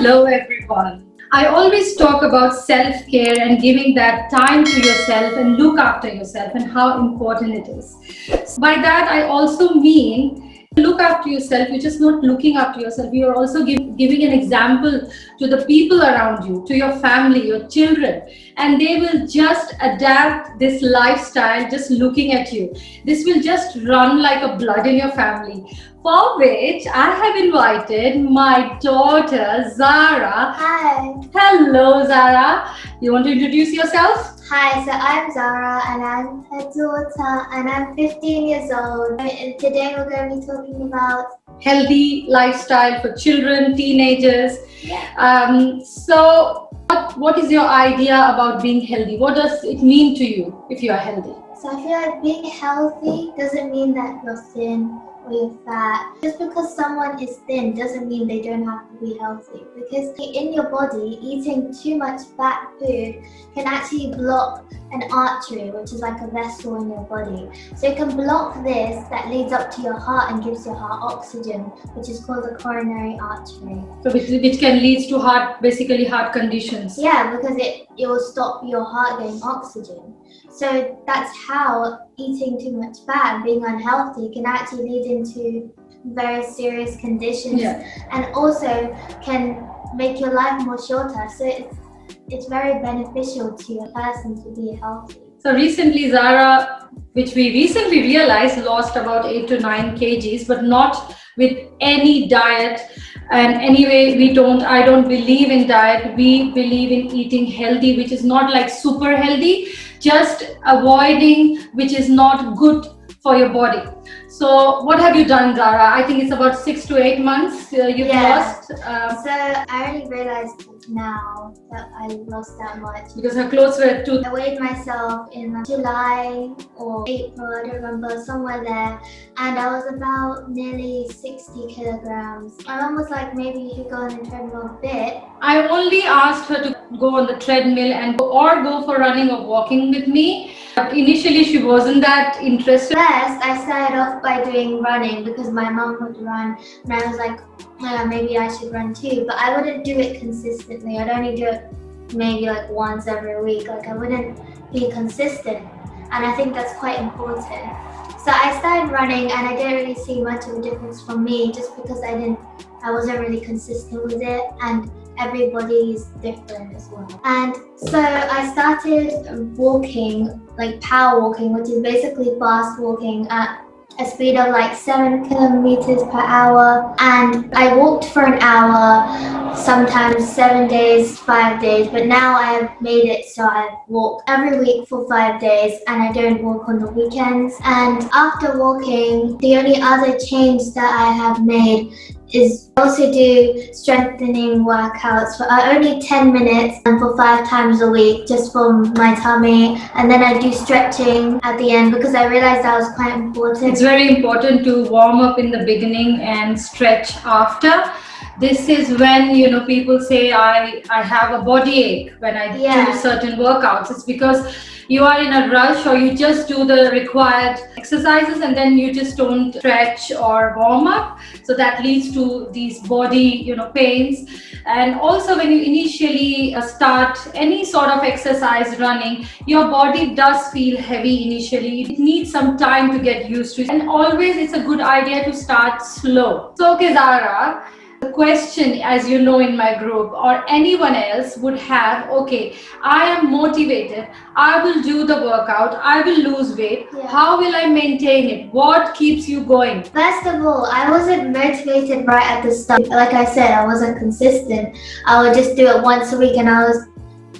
Hello everyone. I always talk about self-care and giving that time to yourself and look after yourself and how important it is. By that I also mean look after yourself. You're just not looking after yourself. You are also giving an example to the people around you, to your family, your children, and they will just adapt this lifestyle just looking at you. This will just run like a blood in your family. For which I have invited my daughter Zara. Hi. Hello Zara. You want to introduce yourself? Hi, so I'm Zara and I'm her daughter and I'm 15 years old. And today we're going to be talking about Healthy lifestyle for children, teenagers. So what is your idea about being healthy? What does it mean to you if you are healthy? So I feel like being healthy doesn't mean that you're thin or you're fat. Just because someone is thin doesn't mean they don't have to be healthy. Because in your body, eating too much fat food can actually block an artery, which is like a vessel in your body. So it can block this that leads up to your heart and gives your heart oxygen, which is called the coronary artery. So which can lead to basically heart conditions. Yeah, because it will stop your heart getting oxygen. So that's how eating too much fat and being unhealthy can actually lead into very serious conditions, and also can make your life more shorter. So it's very beneficial to a person to be healthy. So recently Zara, which we recently realized, lost about 8 to 9 kgs, but not with any diet. And anyway, I don't believe in diet. We believe in eating healthy, which is not like super healthy, just avoiding which is not good for your body. So what have you done, Zara? I think it's about 6 to 8 months you've lost. So I only realized now that I lost that much. Because her clothes were too... I weighed myself in July or April, I don't remember, somewhere there, and I was about nearly 60 kilograms. My mum was like, maybe you should go on the treadmill a bit. I only asked her to go on the treadmill or go for running or walking with me. But initially she wasn't that interested. First, I started off by doing running because my mum would run, and I was like, maybe I should run too. But I wouldn't do it consistently. I'd only do it maybe like once every week. Like I wouldn't be consistent, and I think that's quite important. So I started running, and I didn't really see much of a difference from me, just because I wasn't really consistent with it, and everybody is different as well. And so I started walking, like power walking, which is basically fast walking at a speed of like 7 kilometers per hour. And I walked for an hour, sometimes 7 days, 5 days, but now I have made it so I walk every week for 5 days and I don't walk on the weekends. And after walking, the only other change that I have made is also do strengthening workouts for only 10 minutes and for 5 times a week, just for my tummy. And then I do stretching at the end because I realized that was quite important. It's very important to warm up in the beginning and stretch after. This is when, people say I have a body ache when I do certain workouts. It's because you are in a rush or you just do the required exercises and then you just don't stretch or warm up. So that leads to these body, pains. And also when you initially start any sort of exercise running, your body does feel heavy initially. It needs some time to get used to it. And always it's a good idea to start slow. So, okay, Zara, the question, as you know, in my group or anyone else would have, okay, I am motivated, I will do the workout, I will lose weight. How will I maintain it? What keeps you going? First of all, I wasn't motivated right at the start. Like I said, I wasn't consistent. I would just do it once a week and I was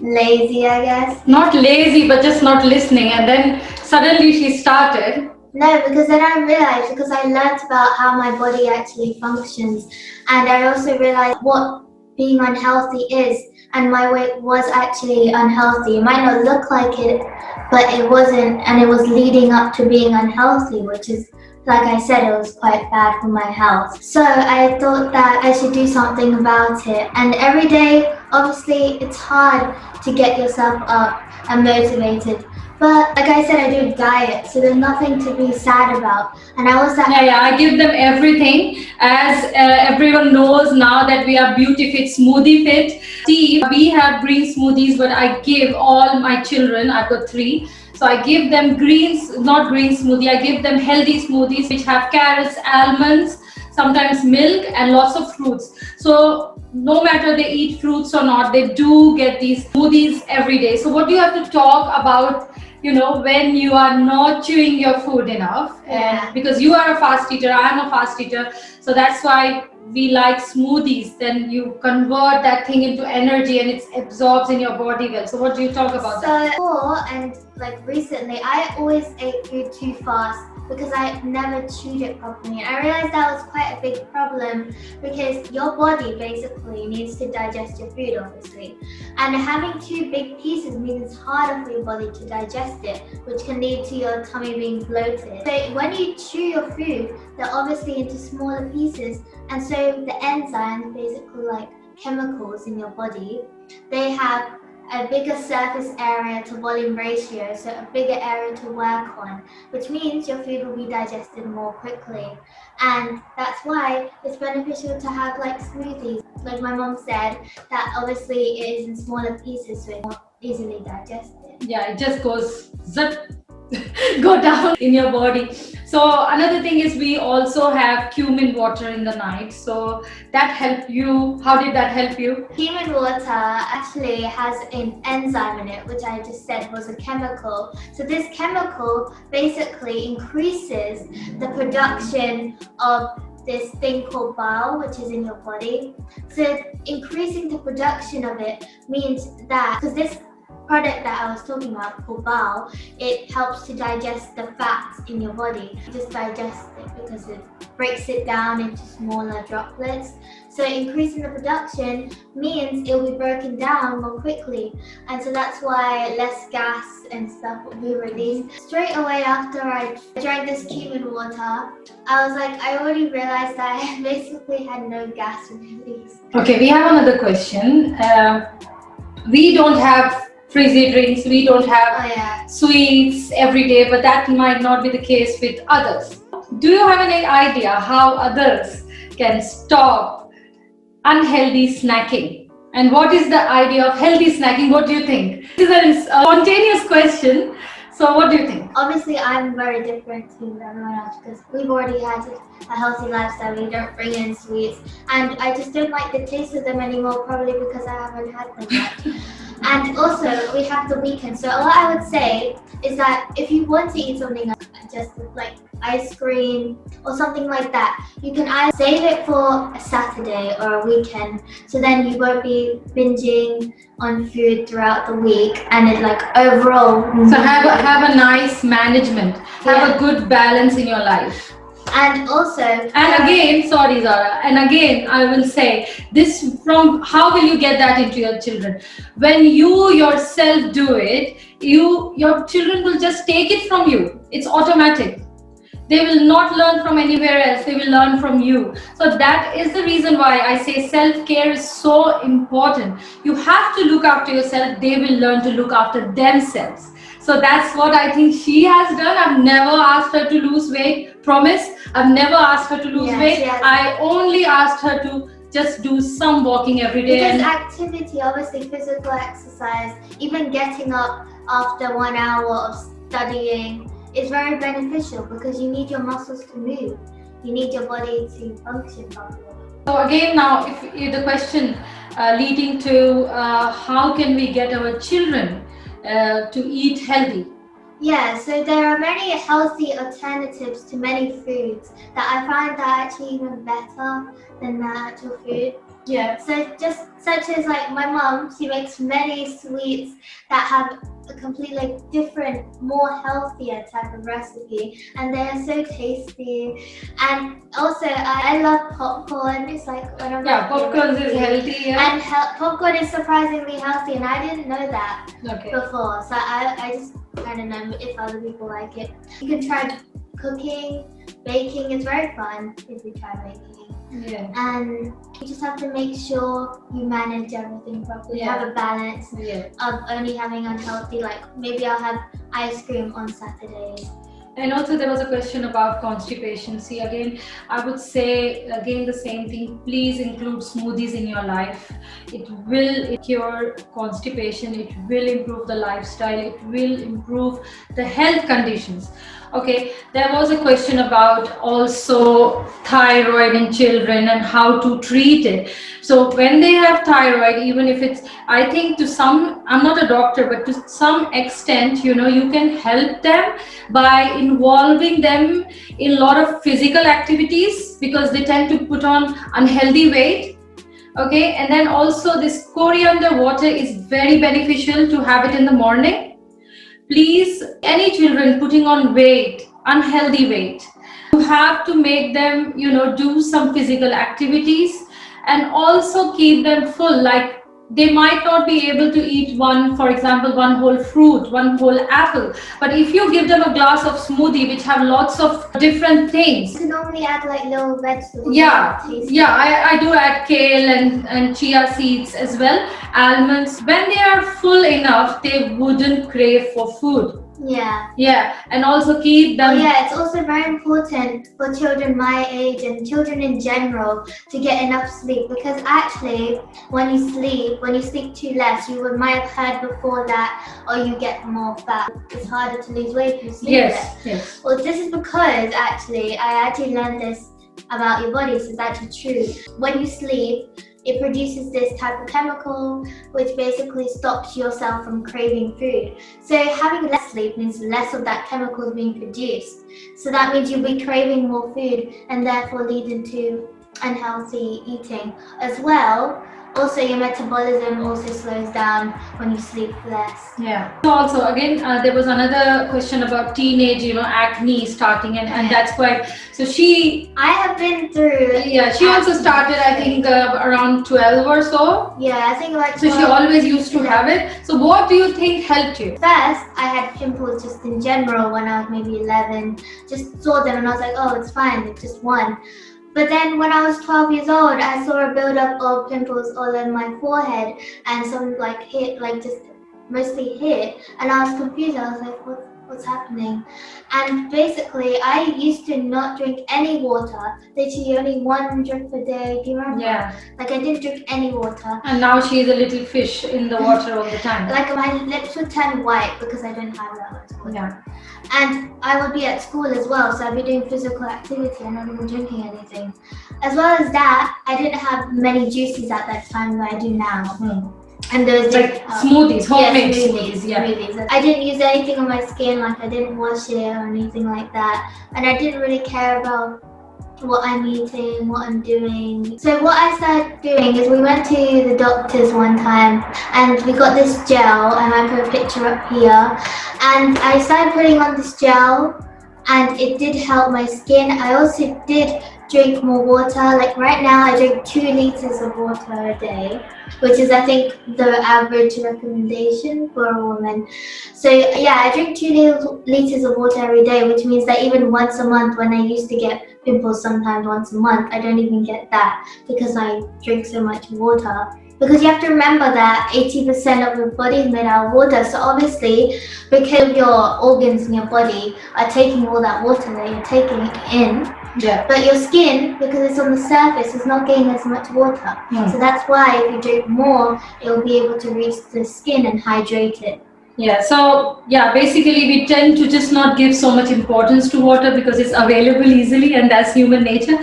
lazy, I guess. Not lazy, but just not listening. And then suddenly she started. No, because then I realized, because I learned about how my body actually functions, and I also realized what being unhealthy is, and my weight was actually unhealthy. It might not look like it, but it wasn't, and it was leading up to being unhealthy, which is like I said, it was quite bad for my health. So I thought that I should do something about it. And every day, obviously, it's hard to get yourself up and motivated. But like I said, I do a diet, so there's nothing to be sad about. And I was Yeah, yeah, I give them everything. As everyone knows now that we are beauty fit, smoothie fit. See, we have green smoothies, but I give all my children, I've got three. So I give them greens, not green smoothie, I give them healthy smoothies which have carrots, almonds, sometimes milk, and lots of fruits. So no matter they eat fruits or not, they do get these smoothies every day. So what do you have to talk about, when you are not chewing your food enough? Yeah. And because you are a fast eater, I am a fast eater, so that's why we like smoothies. Then you convert that thing into energy and it absorbs in your body well. So what do you talk about that? So before and like recently, I always ate food too fast because I never chewed it properly. And I realized that was quite a big problem because your body basically needs to digest your food, obviously. And having too big pieces means it's harder for your body to digest it, which can lead to your tummy being bloated. So when you chew your food, they're obviously into smaller pieces, and so the enzymes, basically like chemicals in your body, they have a bigger surface area to volume ratio, so a bigger area to work on, which means your food will be digested more quickly. And that's why it's beneficial to have like smoothies. Like my mom said, that obviously it is in smaller pieces, so it's more easily digested. Yeah, it just goes zip, go down in your body. So another thing is we also have cumin water in the night. So that helped you. How did that help you? Cumin water actually has an enzyme in it, which I just said was a chemical. So this chemical basically increases the production of this thing called bile, which is in your body. So increasing the production of it means that, because this product that I was talking about called bile, it helps to digest the fats in your body. You just digest it because it breaks it down into smaller droplets. So increasing the production means it will be broken down more quickly, and so that's why less gas and stuff will be released. Straight away after I drank this cumin water, I was like, I already realized that I basically had no gas release. Okay, we have another question. We don't have frizzy drinks, we don't have sweets every day, but that might not be the case with others. Do you have any idea how others can stop unhealthy snacking? And what is the idea of healthy snacking? What do you think? This is a spontaneous question. So what do you think? Obviously, I'm very different to everyone else because we've already had a healthy lifestyle. We don't bring in sweets, and I just don't like the taste of them anymore, probably because I haven't had them much. And also, we have the weekend. So what I would say is that if you want to eat something just like ice cream or something like that, you can either save it for a Saturday or a weekend, so then you won't be binging on food throughout the week, and it like overall. So have a nice management, have a good balance in your life. And also, and again, sorry Zara, and again I will say this, from how will you get that into your children? When you yourself do it, your children will just take it from you. It's automatic. They will not learn from anywhere else, they will learn from you. So that is the reason why I say self-care is so important. You have to look after yourself, they will learn to look after themselves. So that's what I think she has done. I've never asked her to lose weight, promise. I've never asked her to lose weight. I only asked her to just do some walking every day. Because activity, obviously physical exercise, even getting up after 1 hour of studying, is very beneficial because you need your muscles to move. You need your body to function properly. So again, now if the question leading to how can we get our children to eat healthy? Yeah, so there are many healthy alternatives to many foods that I find that are actually even better than the actual food. Yeah. So just such as like my mum, she makes many sweets that have a completely different, more healthier type of recipe, and they are so tasty. And also, I love popcorn. It's like one of my popcorn is healthy. Yeah. And popcorn is surprisingly healthy, and I didn't know that before. So I just, I don't know if other people like it. You can try cooking, baking is very fun if you try baking. Yeah. And you just have to make sure you manage everything properly. Yeah. Have a balance Yeah. of only having unhealthy, like maybe I'll have ice cream on Saturdays. And also there was a question about constipation. See, again, I would say again the same thing. Please include smoothies in your life. It will cure constipation. It will improve the lifestyle. It will improve the health conditions. Okay, there was a question about also thyroid in children and how to treat it. So when they have thyroid, even if it's, I think to some, I'm not a doctor, but to some extent, you know, you can help them by involving them in a lot of physical activities because they tend to put on unhealthy weight. Okay, and then also this coriander water is very beneficial to have it in the morning. Please, any children putting on weight, unhealthy weight, you have to make them, you know, do some physical activities and also keep them full. Like they might not be able to eat one, for example, one whole fruit, one whole apple, but if you give them a glass of smoothie which have lots of different things. You can normally add like little vegetables. Yeah, yeah, I do add kale and chia seeds as well, almonds. When they are full enough, they wouldn't crave for food. Yeah, and also keep them. Yeah, it's also very important for children my age and children in general to get enough sleep because actually when you sleep too less, you might have heard before that, or you get more fat. It's harder to lose weight if you sleep less. Yes. Well, this is because I actually learned this about your body, so it's actually true. When you sleep, it produces this type of chemical which basically stops yourself from craving food. So having less sleep means less of that chemical is being produced. So that means you'll be craving more food and therefore leading to unhealthy eating as well. Also, your metabolism also slows down when you sleep less. Yeah. So also again, there was another question about teenage, you know, acne starting, and that's quite. So I have been through. Yeah, she also started, I think, around 12 or so. Yeah, I think like. So she always used to have it. So what do you think helped you? First, I had pimples just in general when I was maybe 11. Just saw them and I was like, oh, it's fine, it's just one. But then when I was 12 years old, I saw a buildup of pimples all over my forehead and some just mostly hit. And I was confused. I was like, what's happening? And basically, I used to not drink any water. Literally only one drink per day. Do you remember? Yeah. Like I didn't drink any water. And now she's a little fish in the water all the time. Like my lips would turn white because I didn't have that much water. Yeah. And I would be at school as well, so I'd be doing physical activity and not even drinking anything. As well as that, I didn't have many juices at that time that I do now. And those like smoothies, homemade smoothies. Smoothies. I didn't use anything on my skin, like I didn't wash it or anything like that. And I didn't really care about what I'm eating, what I'm doing. So what I started doing is we went to the doctor's one time and we got this gel, and I put a picture up here. And I started putting on this gel and it did help my skin. I also did drink more water. Like right now I drink 2 liters of water a day, which is I think the average recommendation for a woman. So yeah, I drink 2 liters of water every day, which means that even once a month, when I used to get pimples sometimes once a month, I don't even get that because I drink so much water. Because you have to remember that 80% of your body is made out of water. So obviously, because your organs in your body are taking all that water that you're taking in, but your skin, because it's on the surface, is not getting as much water. So that's why if you drink more, it will be able to reach the skin and hydrate it. Yeah, so yeah, basically we tend to just not give so much importance to water because it's available easily, and that's human nature.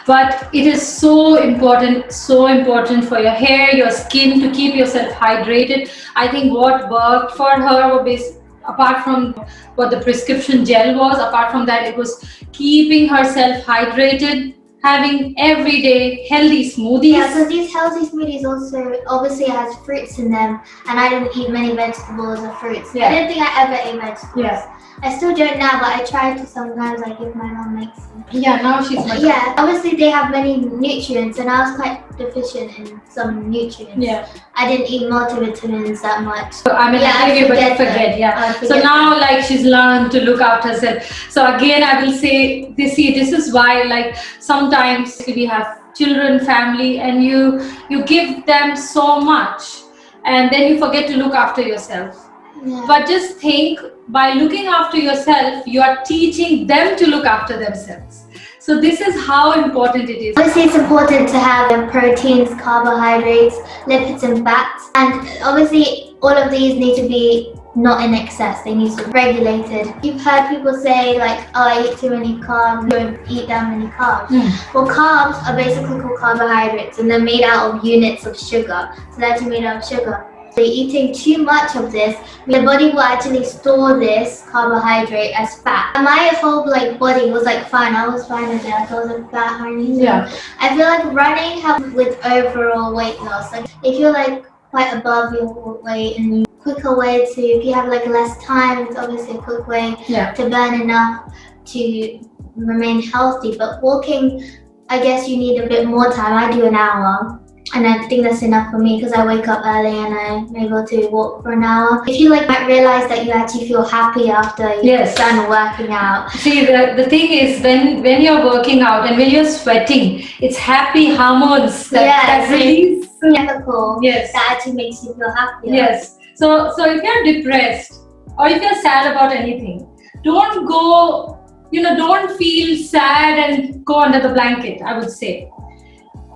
But it is so important for your hair, your skin, to keep yourself hydrated. I think what worked for her was apart from what the prescription gel was, apart from that, it was keeping herself hydrated, having everyday healthy smoothies. Yeah, so these healthy smoothies also obviously has fruits in them, and I didn't eat many vegetables or fruits. I didn't think I ever ate vegetables. I still don't now, but I try to sometimes, like if my mom makes them. Yeah, now she's much. Yeah, obviously they have many nutrients, and I was quite deficient in some nutrients. Yeah. I didn't eat multivitamins that much. So, I mean, Yeah, I I gave you, but you forget them. forget. Yeah. I So forget now, them. like, she's learned to look after herself. So again, I will say, this is why, like, sometimes we have children, family, and you give them so much, and then you forget to look after yourself. Yeah. But just think, by looking after yourself, you are teaching them to look after themselves. So this is how important it is. Obviously, it's important to have proteins, carbohydrates, lipids, and fats. And obviously, all of these need to be not in excess. They need to be regulated. You've heard people say like, "Oh, I eat too many carbs. Don't eat that many carbs." Well, carbs are basically called carbohydrates, and they're made out of units of sugar. So they're actually made out of sugar. So eating too much of this, the body will actually store this carbohydrate as fat. And my whole like body was like fine. I was fine with that. I wasn't fat or anything. Yeah. I feel like running helps with overall weight loss. Like if you're like quite above your weight, and quicker way to, if you have like less time, it's obviously a quick way to burn enough to remain healthy. But walking, I guess you need a bit more time. I do an hour. And I think that's enough for me because I wake up early and I'm able to walk for an hour. If you like might realize that you actually feel happy after you've done working out. See, the thing is, when you're working out and when you're sweating, it's happy hormones that release. Chemical Yes. that actually makes you feel happier. Yes. So if you're depressed or if you're sad about anything, don't go, don't feel sad and go under the blanket, I would say.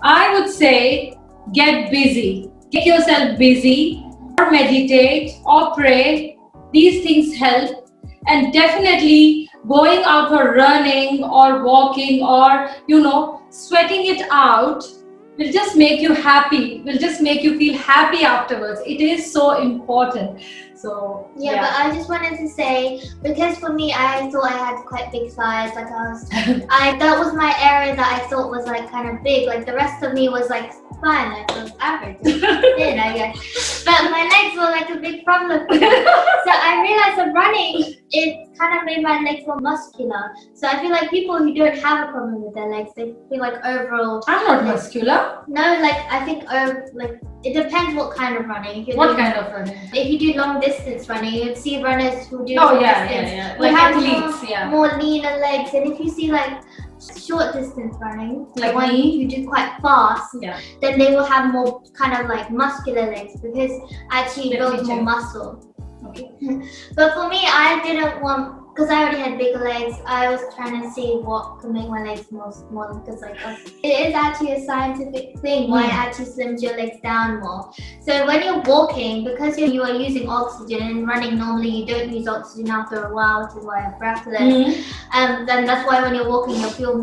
I would say get busy. Get yourself busy, or meditate or pray. These things help. And definitely going out for running or walking or, sweating it out will just make you happy, will just make you feel happy afterwards. It is so important. So yeah, but I just wanted to say, because for me, I thought I had quite big thighs. Like that was my area that I thought was like kind of big. Like the rest of me was like fine, like it was average, thin, I guess. But my legs were like a big problem for me. So I realized that running, it kind of made my legs more muscular. So I feel like people who don't have a problem with their legs, they feel like overall. I'm not muscular. No, like I think like it depends what kind of running. What kind of running? If you do long distance running, you'd see runners who do long distance. Yeah. Who Like have athletes, more leaner legs. And if you see like short distance running, like when me, you do quite fast, then they will have more kind of like muscular legs because actually it builds more muscle. Okay. But for me, I didn't want, because I already had bigger legs, I was trying to see what could make my legs more smaller, because like it is actually a scientific thing why it actually slims your legs down more. So when you're walking, because you are using oxygen, and running normally you don't use oxygen after a while, which is why I'm breathless. Then that's why when you're walking you'll feel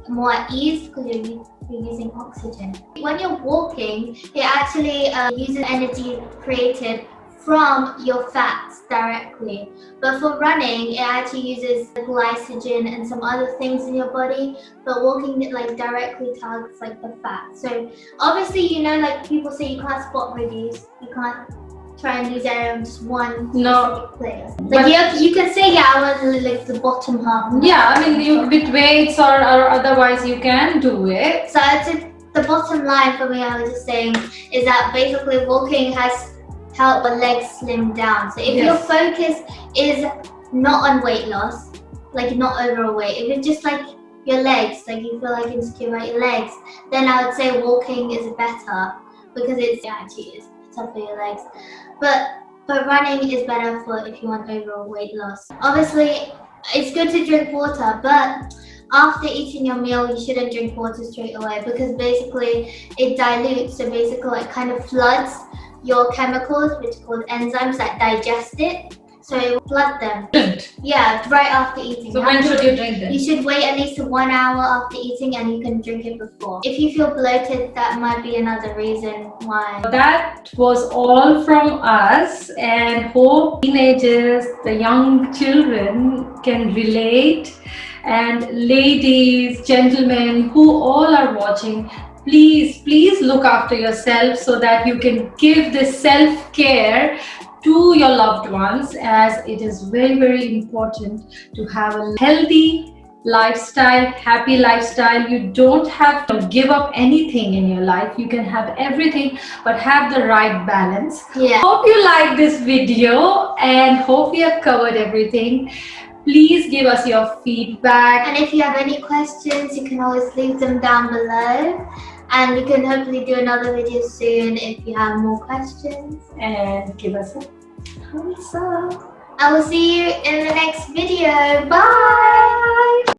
more at ease because you're using oxygen. When you're walking, it actually uses energy created from your fats directly. But for running, it actually uses glycogen and some other things in your body. But walking, it like directly targets like the fat. So obviously, like people say you can't spot reduce. You can't try and lose area on just one specific place. Like you can say, I want like the bottom half. Yeah, I mean, with weights or otherwise, you can do it. So the bottom line for me, I was just saying, is that basically walking has help the legs slim down. So if your focus is not on weight loss, like not overweight, if it's just like your legs, like you feel like insecure about your legs, then I would say walking is better because it actually is better for your legs. But running is better for if you want overall weight loss. Obviously, it's good to drink water, but after eating your meal, you shouldn't drink water straight away because basically it dilutes, so basically it kind of floods your chemicals, which are called enzymes that digest it. So it will flood them. Yeah, right after eating. So when should you drink them? You should wait at least 1 hour after eating and you can drink it before. If you feel bloated, that might be another reason why. That was all from us, and hope teenagers, the young children can relate. And ladies, gentlemen, who all are watching, please look after yourself so that you can give this self-care to your loved ones, as it is very, very important to have a healthy lifestyle, happy lifestyle. You don't have to give up anything in your life. You can have everything, but have the right balance. Yeah. Hope you like this video and hope we have covered everything. Please give us your feedback. And if you have any questions, you can always leave them down below. And we can hopefully do another video soon if you have more questions. And give us a thumbs up. I will see you in the next video. Bye!